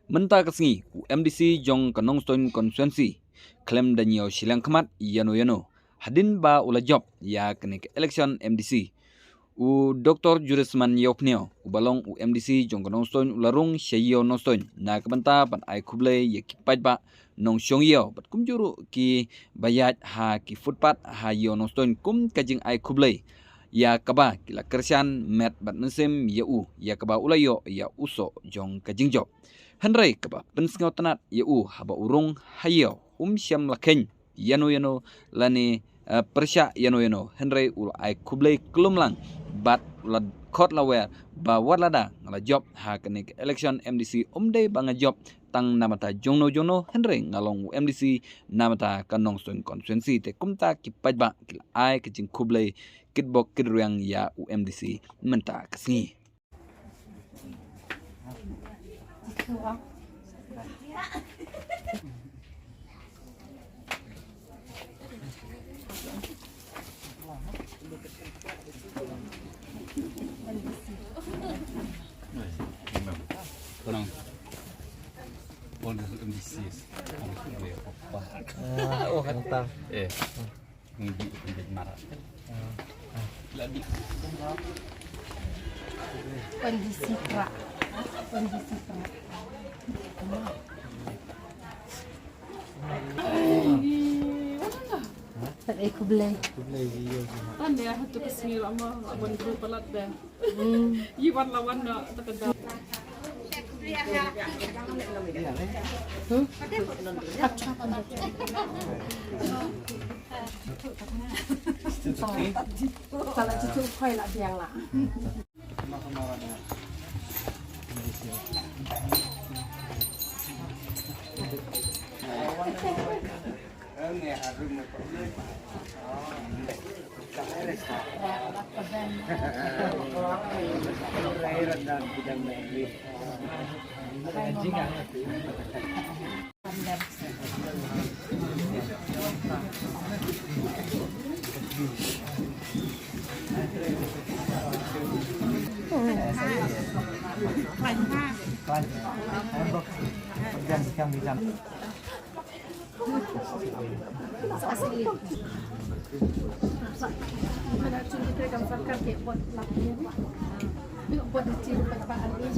Menta kesengi UMDC jong kanongstoin konstituensi klaim danyo silang kemat yano hadin ba ula job ya kenik election MDC Dr. Jurisman Yopneo balong UMDC jong kanongstoin ularung shayo nostoin na kebenta ban ai kuble ye kipaj ba nong shongyo bat kumjuru ki bayat ha ki footpath ha yo nostoin kum kajing ai kuble ya kaba kila kersian met bat nusim ya ya kaba ulayo ya uso jong kajing job Henry kaba penskau tanat ya haba urung hayo syam lakhen yano lani persya yano Henry ul ai kuble klumlang bat la khot lawer ba warlada ngala job ha kenik election MDC day banga job tang namata jongno Henry ngalong MDC namata kanong stoin konstituensi te kumta ki pajba kila ai kejing kuble kitbok kidruyang ya UMDC menta kesengi. Kurang pondok ambisius apa Oh kentang nggak marah lagi kondisi pra tak aku beli Tanda ya hatu kesini lama abon guru pelat deh. Iwan lawan nak terkedal. kalau cucu koi lah biang lah asli mana cuma kita gambar kayak buat lapnya buat kecil percobaan ini